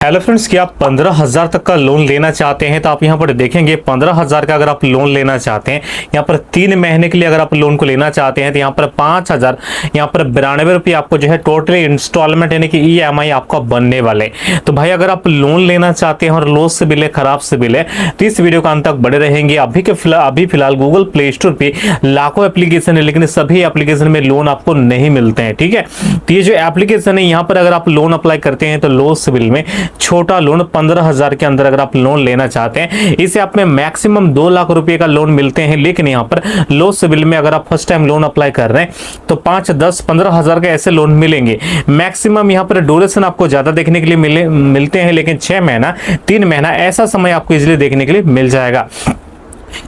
Hello friends, क्या आप 15,000 तक का लोन लेना चाहते हैं? तो आप यहाँ पर देखेंगे 15,000 का अगर आप लोन लेना चाहते हैं, यहाँ पर 3 महीने के लिए अगर आप लोन को लेना चाहते हैं तो यहाँ पर 5,000 यहाँ पर 92 रुपये आपको जो है टोटली इंस्टॉलमेंट यानी कि EMI आपका बनने वाले। तो भाई अगर आप लोन लेना चाहते हैं और लो सिबिल है, खराब सिबिल है, तो इस वीडियो का अंत तक बड़े रहेंगे। अभी फिलहाल गूगल प्ले स्टोर पे लाखों एप्लीकेशन है, लेकिन सभी एप्लीकेशन में लोन आपको नहीं मिलते हैं। ठीक है, तो ये जो एप्लीकेशन है यहाँ पर अगर आप लोन अप्लाई करते हैं तो लो सिबिल में छोटा लोन 15,000 के अंदर अगर आप लोन लेना चाहते हैं, इसे आप में मैक्सिमम 2 लाख रुपए का लोन मिलते हैं। लेकिन यहाँ पर लो सिबिल में अगर आप फर्स्ट टाइम लोन अप्लाई कर रहे हैं तो 5, 10, 15,000 के ऐसे लोन मिलेंगे। मैक्सिमम यहाँ पर ड्यूरेशन आपको ज्यादा देखने के लिए मिलते हैं, लेकिन 6 महीना 3 महीना ऐसा समय आपको इजिली देखने के लिए मिल जाएगा।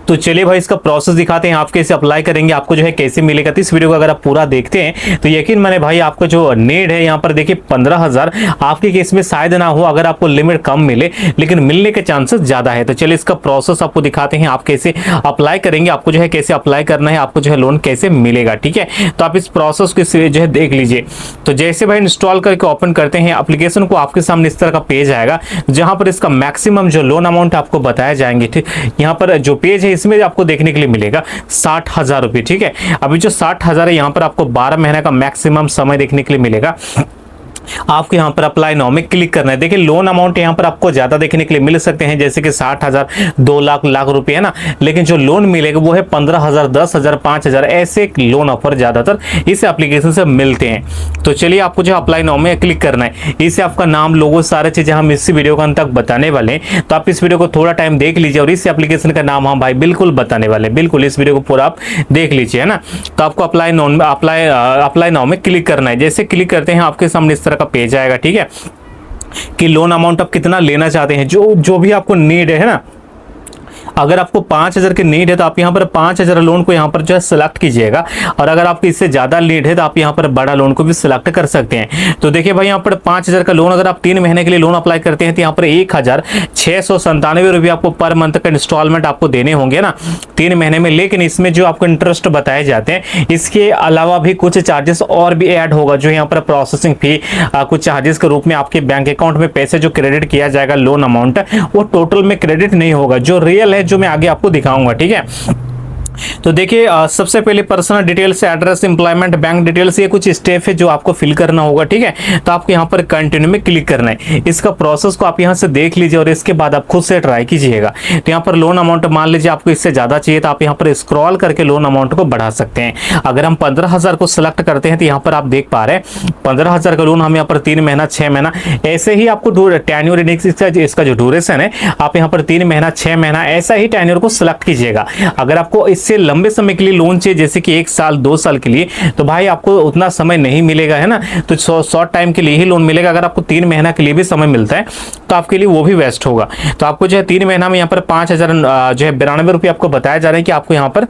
तो चलिए भाई इसका प्रोसेस दिखाते हैं, आप कैसे अप्लाई करेंगे, आपको जो है कैसे मिलेगा। तो इस वीडियो को अगर आप पूरा देखते हैं तो यकीन माने भाई आपको जो नीड है यहाँ पर देखिए 15,000 आपके केस में शायद ना हो, अगर आपको लिमिट कम मिले, लेकिन मिलने के चांसेस ज्यादा है। तो चलिए इसका प्रोसेस आपको दिखाते हैं, आप कैसे अप्लाई करेंगे, आपको जो है कैसे अप्लाई करना है, आपको जो है लोन कैसे मिलेगा। ठीक है, तो आप इस प्रोसेस को जो है देख लीजिए। तो जैसे भाई इंस्टॉल करके ओपन करते हैं एप्लीकेशन को, आपके सामने इस तरह का पेज आएगा जहां पर इसका मैक्सिमम जो लोन अमाउंट आपको बताया जाएंगे। ठीक, यहाँ पर जो पेज है इसमें आपको देखने के लिए मिलेगा 60,000 रुपए। ठीक है, अभी जो 60,000 है यहाँ पर आपको 12 महीने का मैक्सिमम समय देखने के लिए मिलेगा। आपको यहाँ पर अप्लाई नाउ में क्लिक करना है। देखिए लोन अमाउंट यहाँ पर आपको ज्यादा देखने के लिए मिल सकते हैं, जैसे कि 60,000, 2 लाख रुपए है ना, लेकिन जो लोन मिलेगा वो है 15,000, 10,000, 5,000 ऐसे लोन ऑफर ज्यादातर इस एप्लीकेशन से मिलते हैं। तो चलिए आपको जो अप्लाई नाउ में क्लिक करना है, इससे आपका नाम, लोगो, सारे चीजें हम इसी वीडियो के अंत तक बताने वाले हैं। तो आप इस वीडियो को थोड़ा टाइम देख लीजिए और इस एप्लीकेशन का नाम हम भाई बिल्कुल बताने वाले, बिल्कुल इस वीडियो को पूरा आप देख लीजिए, है ना। तो आपको अप्लाई नाउ में क्लिक करना है। जैसे क्लिक करते हैं आपके सामने इस तरह का पेज आएगा। ठीक है, कि लोन अमाउंट आप कितना लेना चाहते हैं, जो भी आपको नीड है ना। अगर आपको 5,000 की नीड है तो आप यहाँ पर 5,000 लोन को यहाँ पर जो है सिलेक्ट कीजिएगा, और अगर आपको इससे ज्यादा नीड है तो आप यहाँ पर बड़ा लोन को भी सिलेक्ट कर सकते हैं। तो देखिए भाई यहाँ पर 5,000 का लोन अगर आप 3 महीने के लिए लोन अप्लाई करते हैं तो यहाँ पर 1,697 रुपये आपको पर मंथ का इंस्टॉलमेंट आपको देने होंगे ना 3 महीने में। लेकिन इसमें जो आपको इंटरेस्ट बताए जाते हैं, इसके अलावा भी कुछ चार्जेस और भी ऐड होगा, जो यहाँ पर प्रोसेसिंग फी, कुछ चार्जेस के रूप में आपके बैंक अकाउंट में पैसे जो क्रेडिट किया जाएगा लोन अमाउंट, वो टोटल में क्रेडिट नहीं होगा, जो रियल है, जो मैं आगे आपको दिखाऊंगा। ठीक है, तो देखिए सबसे पहले personal details, address, employment, bank details, ये कुछ स्टेप है जो आपको फिल करना होगा। ठीक है, तो आपको यहाँ पर कंटिन्यू में क्लिक करना है। इसका प्रोसेस को आप यहाँ से देख लीजिए और इसके बाद आप खुद से ट्राई कीजिएगा। तो यहाँ पर लोन अमाउंट मान लीजिए आपको इससे ज्यादा चाहिए तो आप यहाँ पर स्क्रॉल करके लोन अमाउंट को बढ़ा सकते हैं। अगर हम 15,000 को सिलेक्ट करते हैं तो यहाँ पर आप देख पा रहे हैं 15,000 का लोन हम यहाँ पर 3 महीना, 6 महीना ऐसे ही आपको टेन्योर, इसका जो ड्यूरेशन है आप यहाँ पर 3 महीना, 6 महीना ऐसा ही टेन्योर को सिलेक्ट कीजिएगा। अगर आपको इससे लंबे समय के लिए लोन चाहिए, जैसे कि 1 साल, 2 साल के लिए, तो भाई आपको उतना समय नहीं मिलेगा, है ना। तो शॉर्ट टाइम के लिए ही लोन मिलेगा। अगर आपको 3 महीना के लिए भी समय मिलता है तो आपके लिए वो भी बेस्ट होगा। तो आपको जो है 3 महीना में यहाँ पर 5,000 जो है 92 रुपये आपको बताया जा रहा है कि आपको यहाँ पर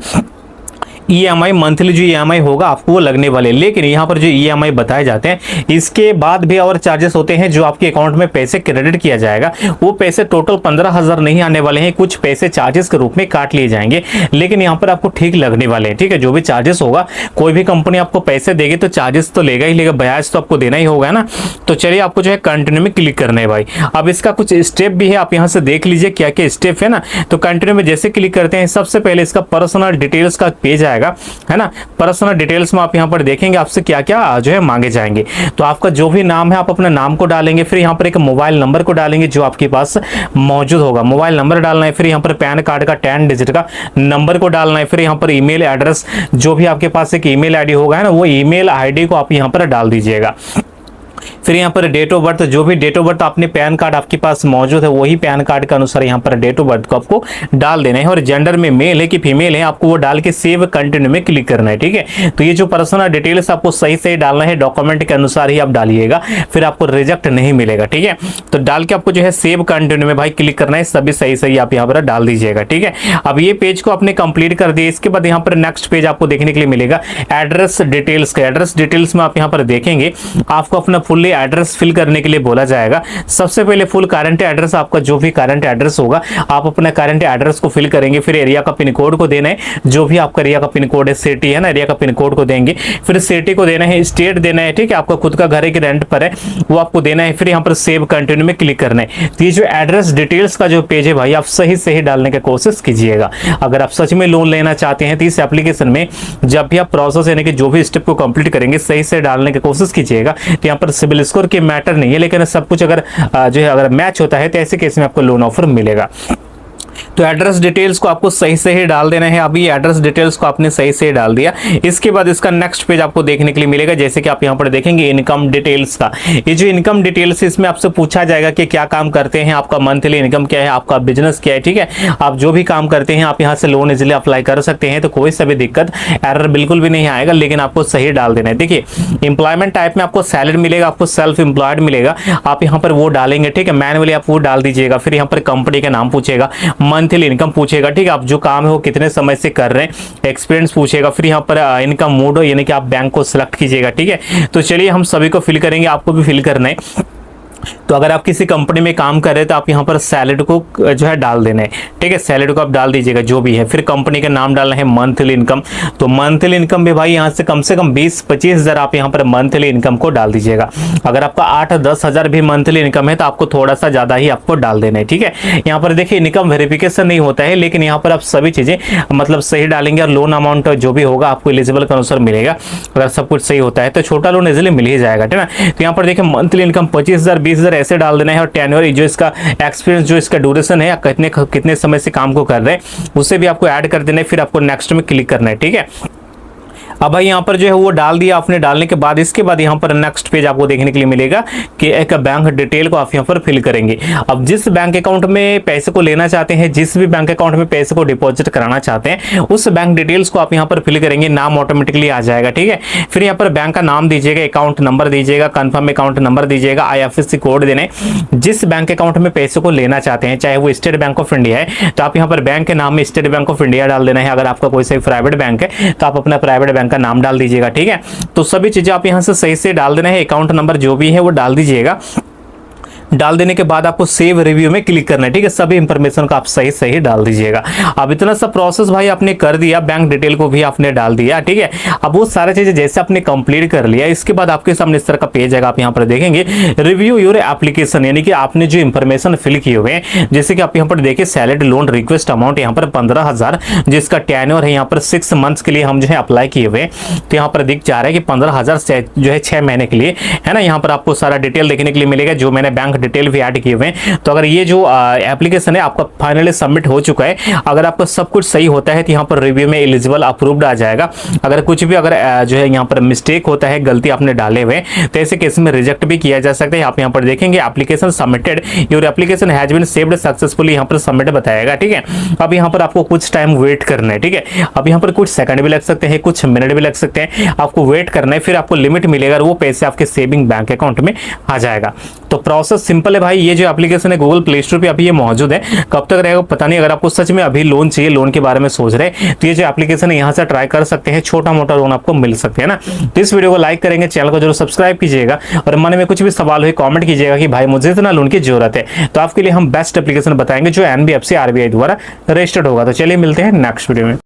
EMI मंथली जो EMI होगा आपको वो लगने वाले। लेकिन यहाँ पर जो EMI बताए जाते हैं इसके बाद भी और चार्जेस होते हैं, जो आपके अकाउंट में पैसे क्रेडिट किया जाएगा, वो पैसे टोटल 15,000 नहीं आने वाले हैं, कुछ पैसे चार्जेस के रूप में काट लिए जाएंगे, लेकिन यहाँ पर आपको ठीक लगने वाले हैं। ठीक है, जो भी चार्जेस होगा, कोई भी कंपनी आपको पैसे देगी तो चार्जेस तो लेगा ही लेगा, ब्याज तो आपको देना ही होगा ना। तो चलिए आपको जो है कंटिन्यू में क्लिक करना है भाई। अब इसका कुछ स्टेप भी है, आप यहाँ से देख लीजिए क्या क्या स्टेप है ना। तो कंटिन्यू में जैसे क्लिक करते हैं, सबसे पहले इसका पर्सनल डिटेल्स का पेज आएगा, है ना। पर्सनल डिटेल्स में आप यहाँ पर देखेंगे आपसे क्या क्या जो है मांगे जाएंगे। तो आपका जो भी नाम है आप अपने नाम को डालेंगे, फिर यहाँ पर एक मोबाइल नंबर को डालेंगे जो आपके पास मौजूद होगा, मोबाइल नंबर डालना है। फिर यहाँ पर पैन कार्ड का 10 डिजिट का नंबर को डालना है। फिर यहाँ पर ईमेल एड्रेस, जो भी आपके पास एक ईमेल आईडी होगा, है ना, वो ईमेल आईडी को आप यहाँ पर डाल दीजिएगा। फिर यहाँ पर डेट ऑफ बर्थ, जो भी डेट ऑफ बर्थ आपने पैन कार्ड आपके पास मौजूद है वही पैन कार्ड के अनुसार यहाँ पर डेट ऑफ बर्थ को आपको डाल देना है। और जेंडर में मेल है कि फीमेल है आपको वो डाल के सेव कंटिन्यू में क्लिक करना है। ठीक है, तो ये जो पर्सनल डिटेल्स आपको सही सही डालना है, डॉक्यूमेंट के अनुसार ही आप डालिएगा, फिर आपको रिजेक्ट नहीं मिलेगा। ठीक है, तो डाल के आपको जो है सेव कंटिन्यू में भाई क्लिक करना है, सभी सही सही आप यहाँ पर डाल दीजिएगा। ठीक है, अब ये पेज को आपने कंप्लीट कर दिया। इसके बाद यहाँ पर नेक्स्ट पेज आपको देखने के लिए मिलेगा एड्रेस डिटेल्स का। एड्रेस डिटेल्स में आप यहाँ पर देखेंगे आपको अपना फुल्ली एड्रेस फिल करने के लिए बोला जाएगा। सबसे पहले फुल करंट एड्रेस, आपका जो भी करंट एड्रेस होगा आप अपना करंट एड्रेस को फिल करेंगे। फिर एरिया का पिन कोड को देना है, जो भी आपका एरिया का पिन कोड है, सिटी है ना, एरिया का पिन कोड को देंगे। फिर सिटी को देना है, स्टेट देना है, ठीक है, आपका खुद का घर है कि रेंट पर है वो आपको देना है। फिर यहाँ पर सेव कंटिन्यू में क्लिक करना है। तो ये जो एड्रेस डिटेल्स का जो पेज है भाई, आप सही सही डालने की कोशिश कीजिएगा। अगर आप सच में लोन लेना चाहते हैं तो इस एप्लीकेशन में जब भी आप प्रोसेस यानी कि जो भी स्टेप को कंप्लीट करेंगे सही से डालने की कोशिश कीजिएगा। तो यहाँ पर सिबिल स्कोर की मैटर नहीं है, लेकिन सब कुछ अगर जो है अगर मैच होता है तो ऐसे केस में आपको लोन ऑफर मिलेगा। तो एड्रेस डिटेल्स को आपको सही से ही डाल देना है। अभी एड्रेस डिटेल्स को आपने सही से डाल दिया, इसके बाद इसका नेक्स्ट पेज आपको देखने के लिए मिलेगा। जैसे कि आप यहाँ पर देखेंगे इनकम डिटेल्स का, ये जो इनकम डिटेल्स है इसमें आपसे पूछा जाएगा कि क्या काम करते हैं, आपका मंथली इनकम क्या है, आपका बिजनेस क्या है, ठीक है। आप जो भी काम करते हैं आप यहाँ से लोन इजिली अप्लाई कर सकते हैं, तो कोई सा भी दिक्कत एरर बिल्कुल भी नहीं आएगा, लेकिन आपको सही डाल देना है। देखिए इंप्लॉयमेंट टाइप में आपको सैलरी मिलेगा, आपको सेल्फ एम्प्लॉयड मिलेगा, आप यहाँ पर वो डालेंगे, ठीक है, मैनुअली आप वो डाल दीजिएगा। फिर यहाँ पर कंपनी का नाम पूछेगा, मंथली इनकम पूछेगा, ठीक है, आप जो काम है वो कितने समय से कर रहे हैं, एक्सपीरियंस पूछेगा। फिर यहाँ पर इनकम मोड यानी कि आप बैंक को सिलेक्ट कीजिएगा, ठीक है। तो चलिए हम सभी को फिल करेंगे, आपको भी फिल करना है। तो अगर आप किसी कंपनी में काम कर रहे हैं तो आप यहाँ पर सैलरी को जो है डाल देना है, ठीक है, सैलरी को आप डाल दीजिएगा जो भी है। फिर कंपनी का नाम डालना है, मंथली इनकम, तो मंथली इनकम भी भाई यहाँ से कम 20-25 हज़ार आप यहाँ पर मंथली इनकम को डाल दीजिएगा। अगर आपका 8-10 हज़ार भी मंथली इनकम है तो आपको थोड़ा सा ज़्यादा ही आपको डाल देना है, ठीक है। यहाँ पर देखिए इनकम वेरिफिकेशन नहीं होता है, लेकिन यहाँ पर आप सभी चीज़ें मतलब सही डालेंगे और लोन अमाउंट जो भी होगा आपको एलिजिबल के अनुसार मिलेगा। अगर सब कुछ सही होता है तो छोटा लोन इजिली मिल ही जाएगा, ठीक है। तो यहाँ पर देखिए मंथली इनकम 25,000 20,000 ऐसे डाल देना है, और टेन्योर जो इसका एक्सपीरियंस जो इसका ड्यूरेशन है, कितने समय से काम को कर रहे हैं उसे भी आपको ऐड कर देना है। फिर आपको नेक्स्ट में क्लिक करना है, ठीक है। अब भाई यहाँ पर जो है वो डाल दिया आपने, डालने के बाद इसके बाद यहाँ पर नेक्स्ट पेज आपको देखने के लिए मिलेगा कि एक बैंक डिटेल को आप यहाँ पर फिल करेंगे। अब जिस बैंक अकाउंट में पैसे को लेना चाहते हैं, जिस भी बैंक अकाउंट में पैसे को डिपॉजिट कराना चाहते हैं, उस बैंक डिटेल्स को आप यहाँ पर फिल करेंगे, नाम ऑटोमेटिकली आ जाएगा, ठीक है। फिर यहाँ पर बैंक का नाम दीजिएगा, अकाउंट नंबर दीजिएगा, कंफर्म अकाउंट नंबर दीजिएगा, IFSC कोड देने। जिस बैंक अकाउंट में पैसे को लेना चाहते हैं, चाहे वो स्टेट बैंक ऑफ इंडिया है तो आप यहाँ पर बैंक के नाम में स्टेट बैंक ऑफ इंडिया डाल देना है। अगर आपका कोई सा प्राइवेट बैंक है तो आप अपना प्राइवेट बैंक का नाम डाल दीजिएगा, ठीक है। तो सभी चीजें आप यहां से सही से डाल देना है, अकाउंट नंबर जो भी है वो डाल दीजिएगा। डाल देने के बाद आपको सेव रिव्यू में क्लिक करना है, ठीक है। सभी इंफॉर्मेशन को आप सही सही डाल दीजिएगा। अब इतना सा प्रोसेस भाई आपने कर दिया, बैंक डिटेल को भी आपने डाल दिया, ठीक है। अब वो सारी चीजें जैसे आपने कंप्लीट कर लिया, इसके बाद आपके सामने इस तरह का पेज आएगा। आप यहाँ पर देखेंगे रिव्यू योर एप्लीकेशन, यानी कि आपने जो इंफॉर्मेशन फिल किए हुए हैं, जैसे कि आप यहाँ पर देखिए सैलरी लोन रिक्वेस्ट अमाउंट यहाँ पर 15,000, जिसका टेन्योर है यहाँ पर 6 मंथ्स के लिए हम जो है अप्लाई किए हुए, तो यहाँ पर दिख जा रहा है कि 15,000 जो है 6 महीने के लिए है ना। यहाँ पर आपको सारा डिटेल देखने के लिए मिलेगा, जो मैंने बैंक डिटेल भी ऐड किए हुए हैं। तो अगर ये जो एप्लीकेशन है आपका फाइनली सबमिट हो चुका है, अगर आपका सब कुछ सही होता है तो यहाँ पर रिव्यू में एलिजिबल अप्रूव्ड आ जाएगा। अगर कुछ भी अगर जो है यहाँ पर मिस्टेक होता है, गलती आपने डाले हुए, तो ऐसे केस में रिजेक्ट भी किया जा सकता है। आप यहाँ पर देखेंगे application submitted, your application has been saved successfully, यहाँ पर सबमिट बताएगा, ठीक है। अब यहाँ पर आपको कुछ टाइम वेट करना है, ठीक है। अब यहाँ पर कुछ सेकंड भी लग सकते हैं, कुछ मिनट भी लग सकते हैं, आपको वेट करना है। फिर आपको लिमिट मिलेगा और वो पैसे आपके सेविंग बैंक अकाउंट में आ जाएगा। तो प्रोसेस सिंपल है भाई। ये जो एप्लीकेशन है गूगल प्ले स्टोर पे अभी ये मौजूद है, कब तक रहेगा पता नहीं। अगर आपको सच में अभी लोन चाहिए, लोन के बारे में सोच रहे हैं, तो ये जो एप्लीकेशन है यहाँ से ट्राई कर सकते हैं, छोटा मोटा लोन आपको मिल सकते हैं ना। तो इस वीडियो को लाइक करेंगे, चैनल को जरूर सब्सक्राइब कीजिएगा, और मन में कुछ भी सवाल हो कमेंट कीजिएगा कि भाई मुझे इतना लोन की जरूरत है, तो आपके लिए हम बेस्ट एप्लीकेशन बताएंगे जो NBFC RBI द्वारा रजिस्टर्ड होगा। तो चलिए मिलते हैं नेक्स्ट वीडियो में।